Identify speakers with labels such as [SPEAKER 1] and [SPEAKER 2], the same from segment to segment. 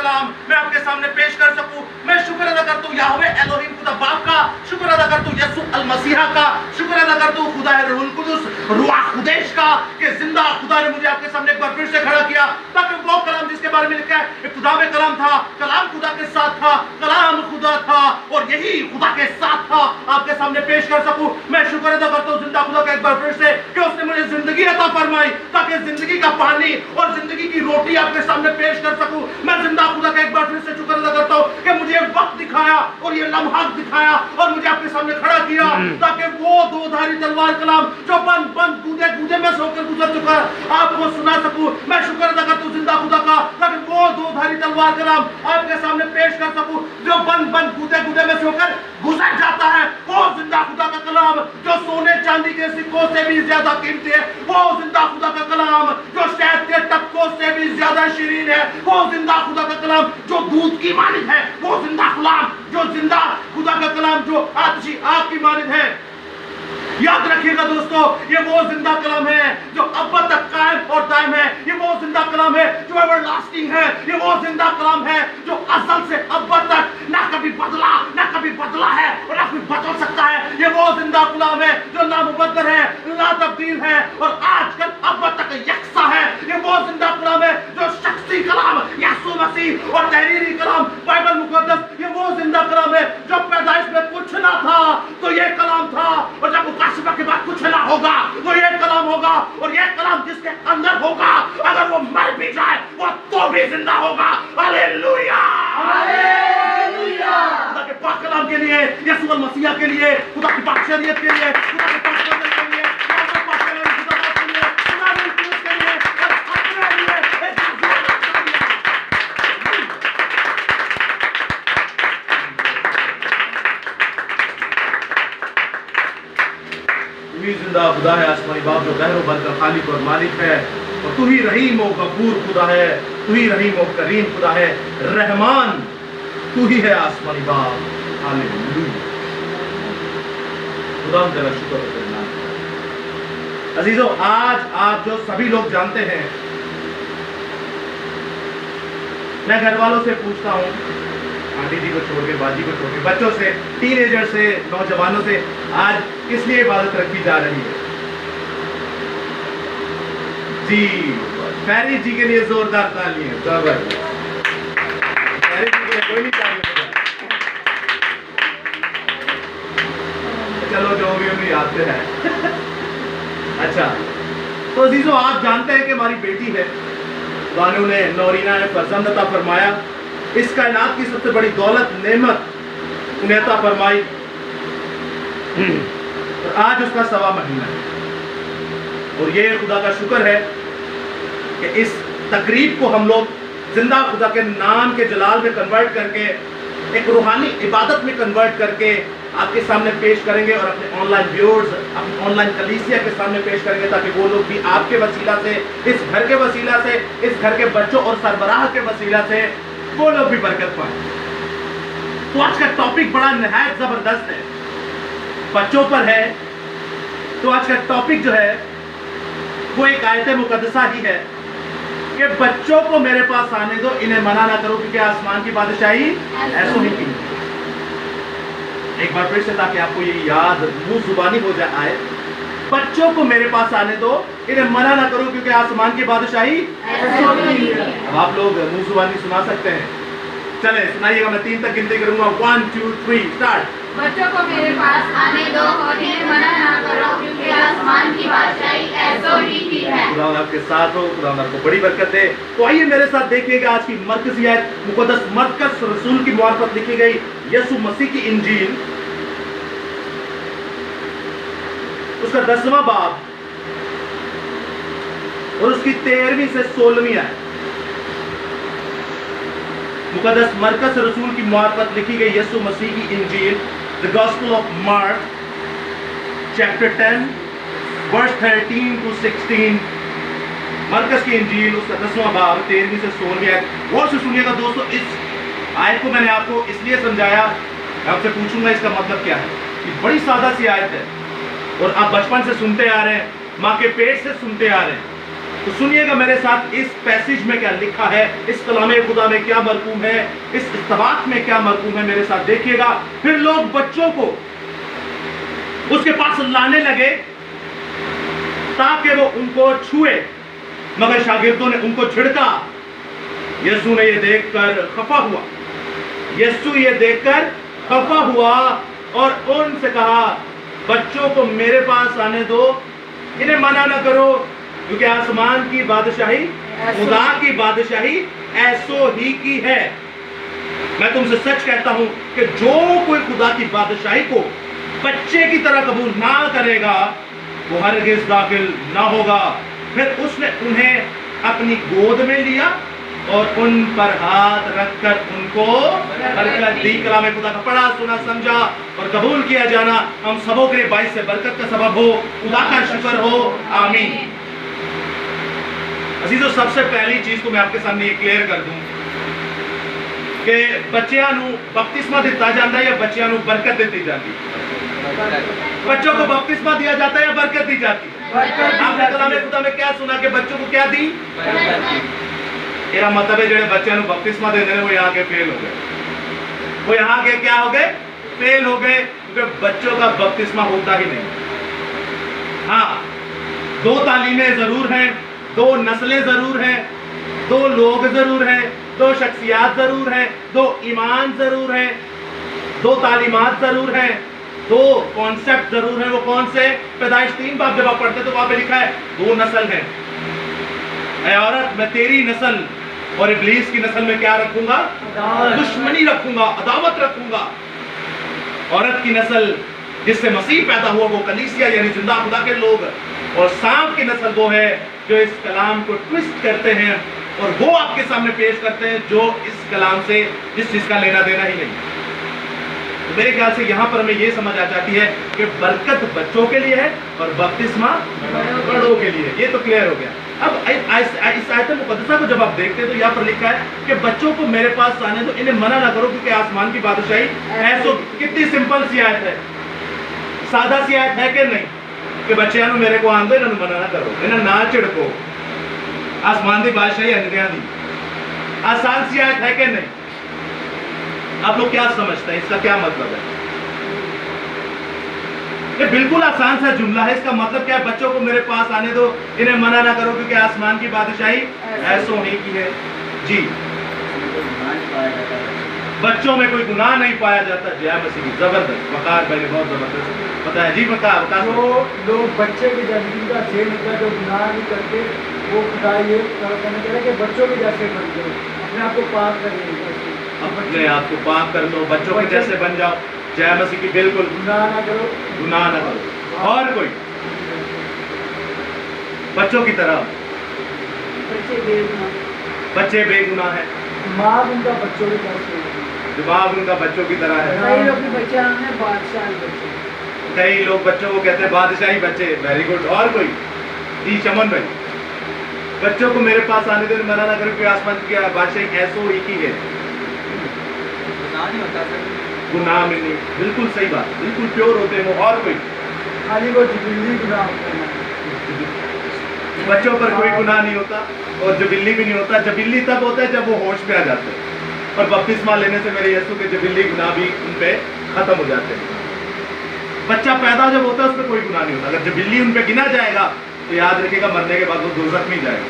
[SPEAKER 1] कलाम मैं आपके सामने पेश कर सकूं। मैं शुक्र अदा करता हूँ याहवे एलोहिम खुदा बाप का, शुक्र अदा करता हूँ यसू अल मसीहा का, शुक्र अदा करता हूँ खुदा रूहुल कुदुस रुआ खुदैश का कि जिंदा खुदा ने मुझे आपके सामने एक बार फिर से खड़ा किया, ताकि वो कलाम जिसके बारे में लिखा है इब्तिदा में कलाम था, कलाम खुदा के साथ था, कलाम खुदा था और यही खुदा के साथ था, आपके सामने पेश कर सकूं। मैं शुक्र अदा करता हूँ जिंदा खुदा का एक बार फिर से कि उसने मुझे जिंदगी अता फरमाई, ताकि जिंदगी का पानी और जिंदगी की रोटी आपके सामने पेश कर सकूं। मैं जिंदा खुदा का एक बार फिर से शुक्र अदा करता हूँ कि मुझे वक्त दिखाया और ये लम्हा दिखाया और मुझे आपके सामने खड़ा किया, ताकि वो दो धारी तलवार कलाम जो बंद बंद कूदे कूदे में सोकर गुजर चुका है आपको सुना सकूं। मैं शुक्र अदा करता हूँ जिंदा खुदा का, ताकि वो दो धारी तलवार कलाम आपके सामने पेश कर सकूं जो बंद बंद कूदे कूदे में सोकर गुजर जाता है। वो जिंदा खुदा का कलाम जो सोने चांदी के सिक्कों से भी ज्यादा कीमती है, वो जिंदा खुदा का कलाम जो शहद के टपकों से भी ज्यादा शीरीन है, वो जिंदा खुदा का कलाम जो दूध की मानिंद है, वो जिंदा कलाम जो जिंदा खुदा का कलाम जो अच्छी आग की मानिंद है। याद रखिएगा दोस्तों, ये वो जिंदा कलाम है जो अब तक कायम और दायम है, ये वो जिंदा कलाम है जो एवरलास्टिंग है, ये वो जिंदा कलाम है जो असल से अब तक ना कभी बदला है और ना कभी बदल सकता है। ये वो जिंदा कलाम है जो ना मुबद्दल है, ना तब्दील है और आजकल अब तक यकसा है। ये वो जिंदा कलाम है जो शख्सी कलाम यीशु मसीह और तहरीरी कलाम बाइबल मुकद्दस, ये वो जिंदा कलाम है जो पैदाइश में कुछ ना था तो ये कलाम था, और जब मुकाशफा के बाद कुछ ना होगा तो ये कलाम होगा, और ये कलाम जिसके अंदर होगा अगर वो मर भी जाए वो तो भी जिंदा होगा। Hallelujah, hallelujah. खुदा के पाक कलाम के लिए, यीशु मसीह के लिए, खुदा की पाक शरीयत के लिए, खुदा के पाक कलाम के लिए, खुदा के पाक कलाम के लिए, खुदा के क्रूस के लिए और अपने लिए एक तू ही जिंदा खुदा है आसमानी बाप जो गहरो बर का खालिक और मालिक है, और तू ही रहीम और गफूर खुदा है, तू ही रहीम और करीम खुदा है, रहमान तू ही है आसमानी बाप। हालेलुया, खुदा हम तेरा शुक्र करना। अजीजों, आज आप जो सभी लोग जानते हैं, मैं घर वालों से पूछता हूं, आंटी जी को छोड़ के, बाजी को छोड़ के, बच्चों से, टीनेजर से, नौजवानों से, आज किस लिए इबादत रखी जा रही है? जी, फैरी जी के लिए जोरदार तालियां। जबरदस्त, फैरी जी के लिए कोई नहीं तालियां। चलो जो भी उन्हें याद से है। अच्छा, तो अजीजों, आप जानते हैं कि हमारी बेटी है, खुदा ने नौरीना ने फर्जंद अता फरमाया, इस कायनात की सबसे बड़ी दौलत नेमत उन्हें अता फरमाई, और आज उसका 1.25 महीना है। और ये खुदा का शुक्र है कि इस तकरीब को हम लोग जिंदा खुदा के नाम के जलाल में कन्वर्ट करके, एक रूहानी इबादत में कन्वर्ट करके आपके सामने पेश करेंगे, और अपने ऑनलाइन व्यूअर्स, अपने ऑनलाइन कलीसिया के सामने पेश करेंगे, ताकि वो लोग भी आपके वसीला से, इस घर के वसीला से, इस घर के बच्चों और सरबराह के वसीला से वो लोग भी बरकत पाए। तो आज का टॉपिक बड़ा निहायत जबरदस्त है, बच्चों पर है। तो आज का टॉपिक जो है वो एक आयत मुकद्दसा ही है कि बच्चों को मेरे पास आने दो, इन्हें मना ना करो, क्योंकि आसमान की बादशाही ऐसो ही की। एक बार फिर से, ताकि आपको ये याद मुंह जुबानी हो जाए, बच्चों को मेरे पास आने दो, इन्हें मना ना करो, क्योंकि आसमान की बादशाही ऐसो ही है। अब आप लोग मुंह जुबानी सुना सकते हैं, चले सुनाइएगा, मैं 3 तक गिनती करूंगा। 1 2 3 स्टार्ट।
[SPEAKER 2] बच्चों को मेरे पास आने दो और इन्हें मना ना करो, क्योंकि आसमान की बादशाही ऐसो ही की है।
[SPEAKER 1] खुदा आपके साथ हो, खुदा आपको बड़ी बरकत दे। तो आइए मेरे साथ देखिएगा आज की मरकज़ी आयत, मुक़द्दस मरकज़ रसूल की मुआरफत लिखी गई यीशु मसीह की इंजील, उसका 10वां बाब और उसकी 13वीं से 16वीं आयत। मुक़द्दस मरकज़ रसूल की मुआरफत लिखी गई यीशु मसीह की इंजील, the gospel of Mark, chapter 10 verse 13 to 16। मरकज़ की इंजील, उसका 10वां बाब, 13वीं से 16वीं आयत। गौर से सुनिएगा दोस्तों, इस आयत को मैंने आपको इसलिए समझाया, मैं आपसे पूछूंगा इसका मतलब क्या है। ये बड़ी सादा सी आयत है और आप बचपन से सुनते आ रहे हैं, माँ के पेट से सुनते आ रहे हैं। تو سنیے گا میرے ساتھ اس پیسیج میں کیا لکھا ہے، اس کلام خدا میں کیا مرقوم ہے، اس اتباق میں کیا مرقوم ہے، میرے ساتھ دیکھیے گا۔ پھر لوگ بچوں کو اس کے پاس لانے لگے تاکہ وہ ان کو چھوئے، مگر شاگردوں نے ان کو جھڑکا۔ یسوع نے یہ دیکھ کر خفا ہوا، یسوع یہ دیکھ کر خفا ہوا اور ان سے کہا، بچوں کو میرے پاس آنے دو، انہیں منع نہ کرو، کیونکہ آسمان کی بادشاہی، خدا کی بادشاہی ایسو ہی کی ہے۔ میں تم سے سچ کہتا ہوں کہ جو کوئی خدا کی بادشاہی کو بچے کی طرح قبول نہ کرے گا وہ ہرگز داخل نہ ہوگا۔ پھر اس نے انہیں اپنی گود میں لیا اور ان پر ہاتھ رکھ کر ان کو برکت دی۔ کلام خدا کا پڑھا، سنا، سمجھا اور قبول کیا جانا ہم سبوں کے لیے باعث سے برکت کا سبب ہو۔ خدا کا شکر ہو، آمین۔ عزیزو، سب سے پہلی چیز کو میں آپ کے سامنے یہ کلیئر کر دوں کہ بچیاں نو بپتسمہ دیتا جاتا ہے یا بچیاں نو برکت دیتی جاتی ہے؟ بچوں کو بپتسمہ دیا جاتا ہے یا برکت دی جاتی ہے؟ آپ نے کلام خدا میں کیا سنا کہ بچوں کو کیا دی؟ میرا مطلب ہے جڑے بچوں نو بپتسمہ دے دے وہ یہاں کے فیل ہو گئے، وہ یہاں کے کیا ہو گئے؟ فیل ہو گئے، کیونکہ بچوں کا بپتسمہ ہوتا ہی نہیں۔ ہاں، دو تعلیمیں ضرور ہیں، دو نسلیں ضرور ہیں، دو لوگ ضرور ہیں، دو شخصیات ضرور ہیں، دو ایمان ضرور ہیں، دو تعلیمات ضرور ہیں، دو کانسیپٹ ضرور ہیں۔ وہ کون سے؟ پیدائش 3 باب جب آپ پڑھتے تو وہاں پہ لکھا ہے 2 نسل ہیں۔ اے عورت، میں تیری نسل اور ابلیس کی نسل میں کیا رکھوں گا؟ دشمنی رکھوں گا، عداوت رکھوں گا۔ عورت کی نسل جس سے مسیح پیدا ہوا وہ کلیسیا یعنی زندہ خدا کے لوگ، اور سانپ کی نسل وہ ہے جو اس کلام کو ٹویسٹ کرتے ہیں اور وہ آپ کے سامنے پیش کرتے ہیں جو اس کلام سے جس چیز کا لینا دینا ہی نہیں۔ تو میرے خیال سے یہاں پر ہمیں یہ سمجھ آ جاتی ہے کہ برکت بچوں کے لیے ہے اور بپتسمہ بڑوں کے لیے۔ یہ تو کلیئر ہو گیا۔ اب اس آیت مقدسہ کو جب آپ دیکھتے ہیں تو یہاں پر لکھا ہے کہ بچوں کو میرے پاس آنے دو، انہیں منع نہ کرو، کیونکہ آسمان کی بادشاہی ایسو۔ کتنی سمپل سی آیت ہے، سادہ سی آیت ہے کہ نہیں؟ کہ بچیاں نو میرے کو آن دو، انہوں منع نہ کرو، انہیں نہ چڑکو، آسمان کی بادشاہی اندیاں دی۔ آسان سی آیت ہے کہ نہیں؟ آپ لوگ کیا سمجھتے ہیں اس کا کیا مطلب ہے؟ یہ بالکل آسان سا جملہ ہے، اس کا مطلب کیا ہے؟ بچوں کو میرے پاس آنے دو، انہیں منع نہ کرو، کیونکہ آسمان کی بادشاہی ایسو نہیں کی ہے۔ جی، بچوں میں کوئی گناہ نہیں پایا جاتا۔ جے مسیح کی زبردست وقار بھائی نے بہت زبردست بتایا۔ جی وقار
[SPEAKER 3] جو لوگ بچے کی زندگی کا ذہن ہوتا ہے جو گناہ نہیں کرتے، وہ خدا یہ کہنا چاہ رہے کہ بچوں کے جیسے بن جاؤ، اپنے آپ کو پاک کر لیں،
[SPEAKER 1] اپنے آپ کو پاک کر لو، بچوں کے جیسے بن جاؤ۔ جے مسیح کی بالکل
[SPEAKER 3] گناہ نہ کرو،
[SPEAKER 1] گناہ نہ کرو۔ اور کوئی بچوں کی طرح، بچے بے گناہ ہیں،
[SPEAKER 3] دماغ ان کا بچوں کے جیسے،
[SPEAKER 1] دماغ ان کا بچوں کی طرح ہے۔
[SPEAKER 3] کئی لوگ بچے ہیں بادشاہ بچے،
[SPEAKER 1] کئی لوگ بچوں کو کہتے ہیں بادشاہی بچے۔ Very good. اور کوئی؟ جی چمن بھائی، بچوں کو میرے پاس آنے دے، منع نہ کرو کہ آسمان کی بادشاہی ایسو ہی کی ہے۔ گناہ میں نہیں، بالکل صحیح بات، بالکل پیور ہوتے ہیں وہ۔ اور کوئی؟
[SPEAKER 3] خالی وہ جبلی گناہ ہوتے ہیں۔
[SPEAKER 1] بچوں پر کوئی گناہ نہیں ہوتا اور جبلی بھی نہیں ہوتا۔ جبلی تب ہوتا ہے جب وہ ہوش پہ آ جاتے ہیں، اور بپتسمہ لینے سے میرے یسوع کے جبلی گناہ بھی ان پہ ختم ہو جاتے ہیں۔ بچہ پیدا جب ہوتا ہے اس پہ کوئی گناہ نہیں ہوتا۔ اگر جبلی ان پہ گنا جائے گا تو یاد رکھے گا مرنے کے بعد وہ دوزخ میں جائے گا۔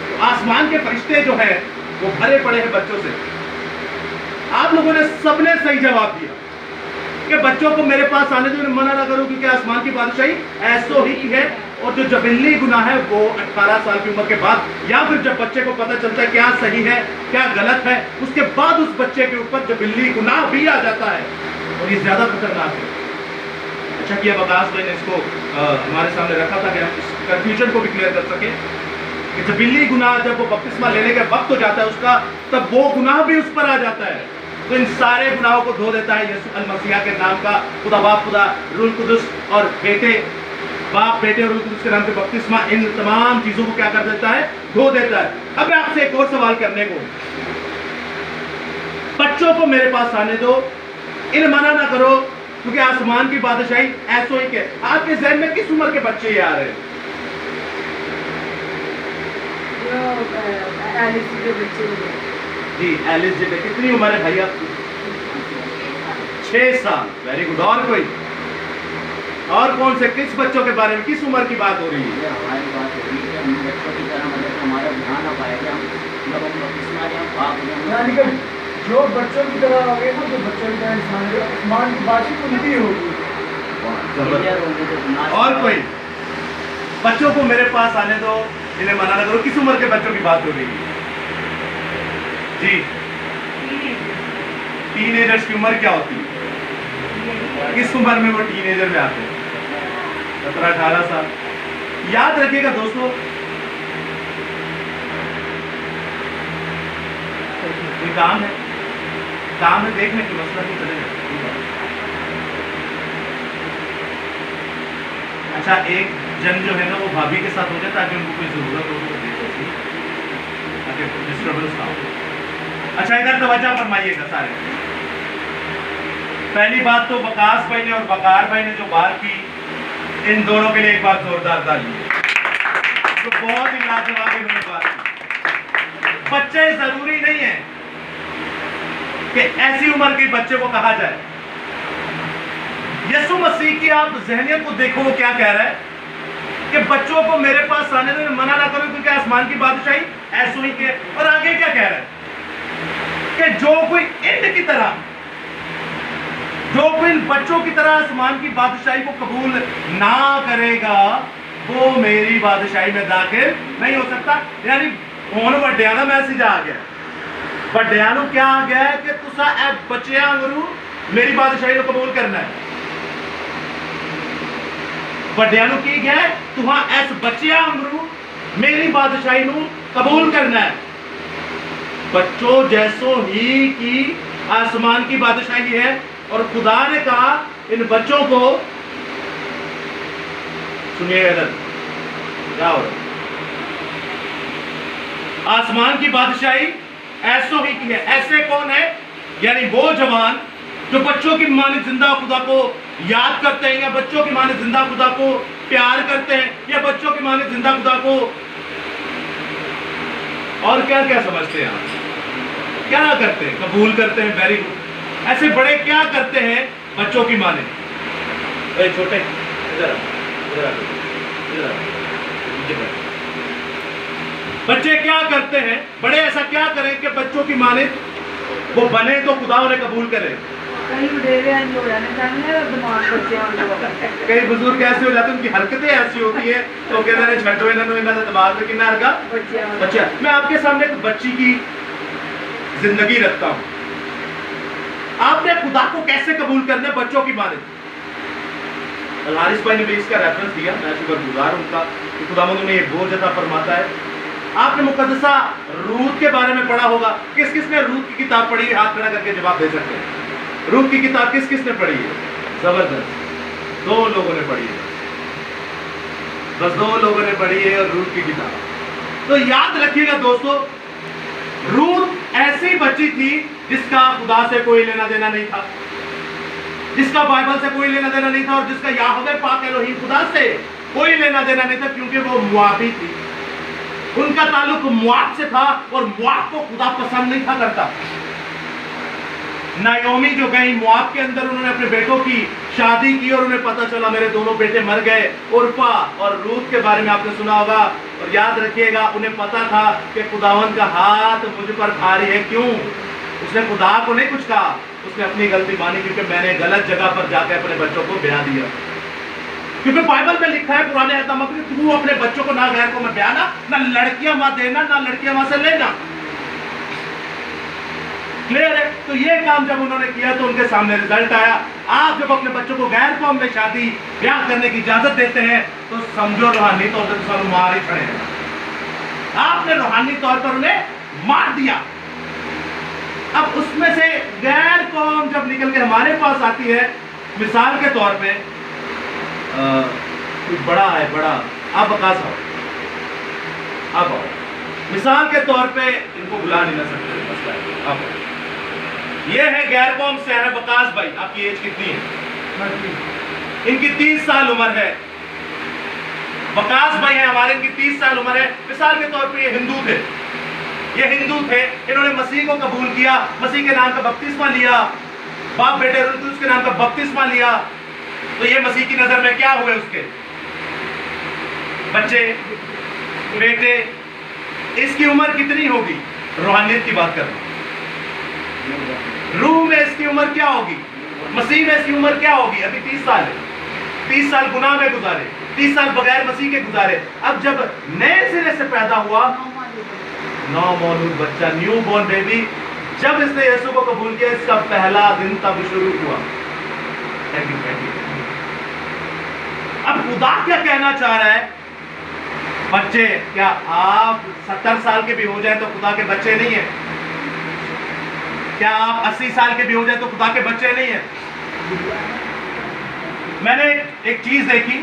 [SPEAKER 1] تو آسمان کے فرشتے جو ہیں وہ بھرے پڑے ہیں بچوں سے۔ آپ لوگوں نے سب نے صحیح جواب دیا کہ بچوں کو میرے پاس آنے دو، منع نہ کرو، کیونکہ آسمان کی بادشاہی ایسو ہی کی ہے۔ اور جو جبلی گناہ ہے وہ 18 سال کی عمر کے بعد، یا پھر جب بچے کو پتہ چلتا ہے کیا صحیح ہے کیا غلط ہے، اس کے بعد اس بچے کے اوپر جبلی گناہ بھی آ جاتا ہے، اور یہ زیادہ خطرناک ہے۔ اچھا کیا وقاص بھائی نے اس کو ہمارے سامنے رکھا تھا کہ ہم اس کنفیوژن کو بھی کلیئر کر سکیں کہ جبلی گناہ جب وہ بپتسمہ لینے کا وقت ہو جاتا ہے اس کا، تب وہ گناہ بھی اس پر آ جاتا ہے۔ تو ان سارے گناہوں کو دھو دیتا ہے یسوع المسیح کے نام کا خدا باپ، خدا روح القدس اور بیٹے، باپ بیٹے اور روح القدس کے نام کے بپتسمہ ان تمام چیزوں کو کیا کر دیتا ہے؟ دھو دیتا ہے۔ اب میں آپ سے ایک اور سوال کرنے کو، بچوں کو میرے پاس آنے دو، انہیں منع نہ کرو، کیونکہ آسمان کی بادشاہی ایسو ہی کہ آپ کے ذہن میں کس عمر کے بچے یہ آ رہے ہیں؟ जी एलिस जी कितनी उम्र है भैया? 6 साल। Very good. और कोई? और कौन से किस बच्चों के बारे में, किस उम्र की बात हो रही है?
[SPEAKER 4] हमारी बात हो रही है कि हम बच्चों की तरह मतलब हमारा ध्यान आ पाएगा, मतलब हम बपतिस्मा लें, हम पाप हो जाएं।
[SPEAKER 3] यानी कि जो बच्चों की तरह हो गए ना, जो बच्चों की तरह इंसान है, आसमान की बातचीत उनकी होगी।
[SPEAKER 1] और कोई? बच्चों को मेरे पास आने दो, इन्हें मना ना करो। किस उम्र के बच्चों की बात हो रही है जी? टीनेजर्स की उम्र क्या होती है? किस उम्र में वो टीनेजर में आते हैं? 17-18 साल। याद रखिएगा दोस्तों, ये काम है देखने की, मसला नहीं चलेगा। अच्छा, एक जन जो है ना वो भाभी के साथ हो जाए ताकि उनको कोई जरूरत हो तो दे दो, ताकि डिस्टर्बेंस ना हो। अच्छा, इधर तवज्जो फरमाइएगा सारे। पहली बात तो वकास भाई ने और वकार भाई ने जो बात की, इन दोनों के लिए एक बार जोरदार ताली। तो बहुत ही लाजवाब इन्होंने बात की। बच्चे जरूरी नहीं है कि ऐसी उम्र के बच्चे को कहा जाए। यीशु मसीह की आप ज़हनियत को देखो, वो क्या कह रहा है कि बच्चों को मेरे पास आने दो, मना ना करो क्योंकि आसमान की बादशाही ऐसो ही के। और आगे क्या कह रहा है कि जो कोई इन बच्चों की तरह आसमान की बादशाही को कबूल ना करेगा, वो मेरी बादशाही में दाखिल नहीं हो सकता। यानी हुण वड्डियां दा मैसेज आ गया। वड्डियां नूं क्या आ गया है कि तुसा ए बच्चियां वांगू मेरी बादशाही को कबूल करना है। वड्डियां नूं की गया, तुहां इस बच्चियां वांगू मेरी बादशाही नूं कबूल करना है। बच्चों जैसों ही की आसमान की बादशाही है। और खुदा ने कहा इन बच्चों को, सुनिए इधर क्या हो रहा है, आसमान की बादशाही ऐसो ही की है। ऐसे कौन है? यानी वो जवान जो बच्चों की माने जिंदा खुदा को याद करते हैं, या बच्चों की माने जिंदा खुदा को प्यार करते हैं, या बच्चों की माने जिंदा खुदा को और क्या क्या समझते हैं आप? क्या करते हैं? कबूल करते हैं। Very good. ऐसे बड़े क्या करते हैं बच्चों की माने? छोटे इधर बच्चे क्या करते हैं? बड़े ऐसा क्या करें कि बच्चों की माने वो बने तो खुदा उन्हें कबूल करे।
[SPEAKER 5] कई
[SPEAKER 1] बुजुर्ग ऐसे हो जाते हैं, उनकी हरकतें ऐसी होती है तो कहते हैं छड्डो इन्होंने दिमाग में कितना हरका बच्चा। मैं आपके सामने एक बच्ची की जिंदगी रखता हूं। आपने खुदा को कैसे कबूल करना है? बच्चों की माने। हारिस भाई ने भी इसका रेफरेंस दिया, मैं शुक्रगुजार हूं उनका कि खुदावंद ने ये बोझ अता फरमाता है। आपने मुकद्दसा रूत के बारे में पढ़ा होगा। किस किस ने रूत की किताब पढ़ी है? हाथ खड़ा करके जवाब दे सकते हैं। रूत की किताब किस किस ने पढ़ी है? जबरदस्त, 2 लोगों ने पढ़ी है, बस 2 लोगों ने पढ़ी है और रूत की किताब। तो याद रखिएगा दोस्तों, रूत ऐसी बच्ची थी जिसका खुदा से कोई लेना देना नहीं था, जिसका बाइबल से कोई लेना देना नहीं था, और जिसका याहवे पाक एलोहीम खुदा से कोई लेना देना नहीं था, क्योंकि वो मुआबी थी। उनका ताल्लुक मुआब से था और मुआब को खुदा पसंद नहीं था करता। नायोमी जो गई मुआब के अंदर, उन्होंने अपने बेटों की शादी की और उन्हें पता चला मेरे दोनों बेटे मर गए। उर्फा और रूत के बारे में आपने सुना होगा। और याद रखिएगा, उन्हें पता था कि खुदावंद का हाथ मुझ पर भारी है। क्यों? उसने खुदा को नहीं कुछ कहा, उसने अपनी गलती मानी, क्योंकि मैंने गलत जगह पर जाकर अपने बच्चों को ब्याह दिया। क्योंकि बाइबल में लिखा है पुराने अहद में, तू अपने बच्चों को ना गैर को मत ब्याहना, ना लड़कियां मत देना, ना लड़कियां वहां से लेना। क्लियर है? तो ये काम जब उन्होंने किया तो उनके सामने रिजल्ट आया। आप जब अपने बच्चों को गैर कौम में शादी ब्याह करने की इजाजत देते हैं तो समझो रूहानी तौर पर सब मार ही खड़े हैं। आपने रूहानी तौर पर उन्हें मार दिया। अब उसमें से गैर कौम जब निकल के हमारे पास आती है, मिसाल के तौर पे कोई बड़ा है, बड़ा आप बकास आओ, अब आओ, मिसाल के तौर पे इनको बुला नहीं ना सकते, मसला है। अब ये है गैर कौम से है बकास भाई। आपकी एज कितनी है? इनकी 30 साल उम्र है। वकास भाई हैं हमारे, इनकी 30 साल उम्र है। मिसाल के तौर पे ये हिंदू थे, इन्होंने मसीह को कबूल किया, मसीह के नाम का बपतिस्मा लिया, बाप बेटे उसके नाम का बपतिस्मा लिया, तो ये मसीह की नजर में क्या हुए? उसके बच्चे, बेटे। इसकी उम्र कितनी होगी? रूहानियत की बात कर रहा हूं। रूह में इसकी उम्र क्या होगी? मसीह में इसकी उम्र क्या होगी? अभी 30 साल है। 30 साल गुनाह में गुजारे, 30 साल बगैर मसीह के गुजारे। अब जब नए सिरे से पैदा हुआ, नौ मौलूद बच्चा, न्यू बॉर्न बेबी, जब इसने यीशु को कबूल किया, इसका पहला दिन तब शुरू हुआ। अब खुदा क्या कहना चाह रहा है? बच्चे, क्या आप 70 साल के भी हो जाए तो खुदा के बच्चे नहीं है? क्या आप 80 साल के भी हो जाए तो खुदा के बच्चे नहीं है? मैंने एक चीज देखी,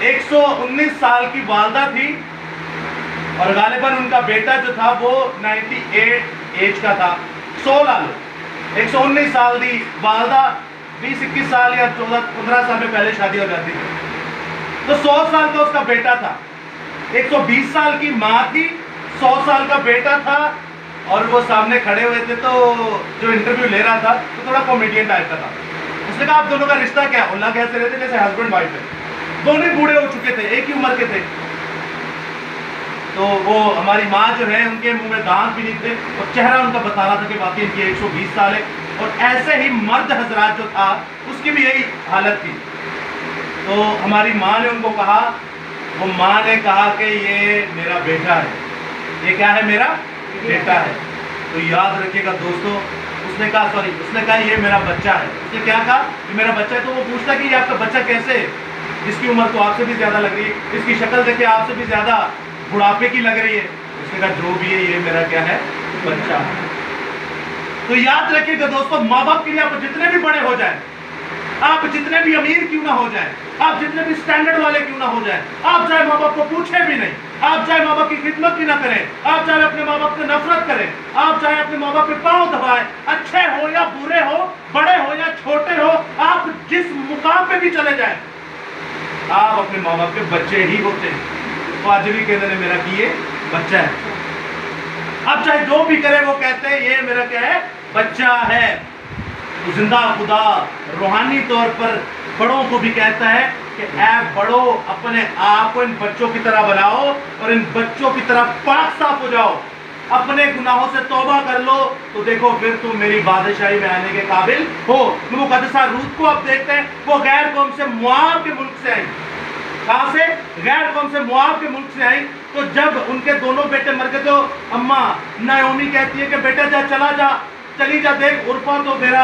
[SPEAKER 1] 119 साल की वालदा थी और गालिबन उनका बेटा जो था वो 98 एज का था। 119 साल दी वालदा, 20-21 साल या 14-15 साल में पहले शादी हो जाती थी, तो 100 साल का उसका बेटा था। 120 साल की माँ थी, 100 साल का बेटा था, और वो सामने खड़े हुए थे। तो जो इंटरव्यू ले रहा था तो थोड़ा कॉमेडियन टाइप का था। उसने कहा, आप दोनों का रिश्ता क्या? उल्लाह कैसे रहते? जैसे हस्बैंड वाइफ है, दोनों बूढ़े हो चुके थे, एक ही उम्र के थे। तो वो हमारी माँ जो है, उनके मुंह में दांत भी नहीं थे और चेहरा उनका बता रहा था कि वाकई इनकी 120 साल है। और ऐसे ही मर्द हजरात जो था, उसकी भी यही हालत थी। तो हमारी माँ ने उनको कहा, वो माँ ने कहा कि ये मेरा बेटा है। ये क्या है? मेरा बेटा है। तो याद रखिएगा दोस्तों, उसने कहा ये मेरा बच्चा है। उसने क्या कहा? ये मेरा बच्चा है। तो वो पूछता कि ये आपका बच्चा कैसे है? इसकी उम्र तो आपसे भी ज्यादा लग रही है, इसकी शक्ल देखिए आपसे भी ज्यादा बुढ़ापे की लग रही है। उसने कहा, जो भी है ये मेरा क्या है? बच्चा। तो याद रखिएगा दोस्तों, माँ बाप के लिए आप जितने भी बड़े हो जाए, आप जितने भी अमीर क्यों ना हो जाए, आप जितने भी स्टैंडर्ड वाले क्यों ना हो जाए, आप चाहे माँ बाप को पूछे भी नहीं, आप चाहे माँ बाप की खिदमत भी ना करें, आप चाहे अपने माँ बाप से नफरत करें, आप चाहे अपने माँ बाप पे पांव दबाएं, अच्छे हो या बुरे हो, बड़े हो या छोटे हो, आप जिस मुकाम पे भी चले जाएं, आप अपने माँ बाप के बच्चे ही होते हैं। तो आज भी कहते हैं मेरा कि ये बच्चा है। अब चाहे जो भी करे वो कहते हैं ये मेरा क्या है? बच्चा है। तो जिंदा खुदा रूहानी तौर पर बड़ों को भी कहता है कि ऐ बड़ो, अपने आप को इन बच्चों की तरह बनाओ और इन बच्चों की तरह पाक साफ हो जाओ, अपने गुनाहों से तौबा कर लो, तो देखो फिर तुम मेरी बादशाही में आने के काबिल हो। मुकद्दसा रूत को आप देखते हैं, वो गैर कौम से मुआब के मुल्क से आई। कहां से? गैर कौम से, मुआब के मुल्क से आई। तो जब उनके दोनों बेटे मर गए तो अम्मा नाओमी कहती है कि बेटा चली जा, देख उर्फा तो मेरा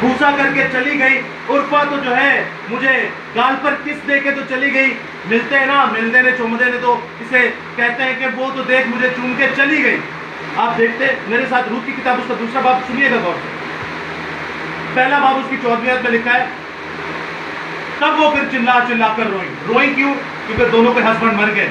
[SPEAKER 1] भूसा करके चली गई, उर्फा तो जो है मुझे गाल पर किस दे के तो चली गई, मिलते हैं ना, मिलने ने चुमदे ने, तो इसे कहते हैं कि वो तो देख मुझे चूम के चली गई। आप देखते मेरे साथ रूत की किताब, उसका दूसरा बाब सुनिएगा गौर से। पहला बाब उसकी 14वीं आयत में लिखा है, तब वो फिर चिल्ला कर रोई। क्यों? क्योंकि दोनों के हस्बैंड मर गए।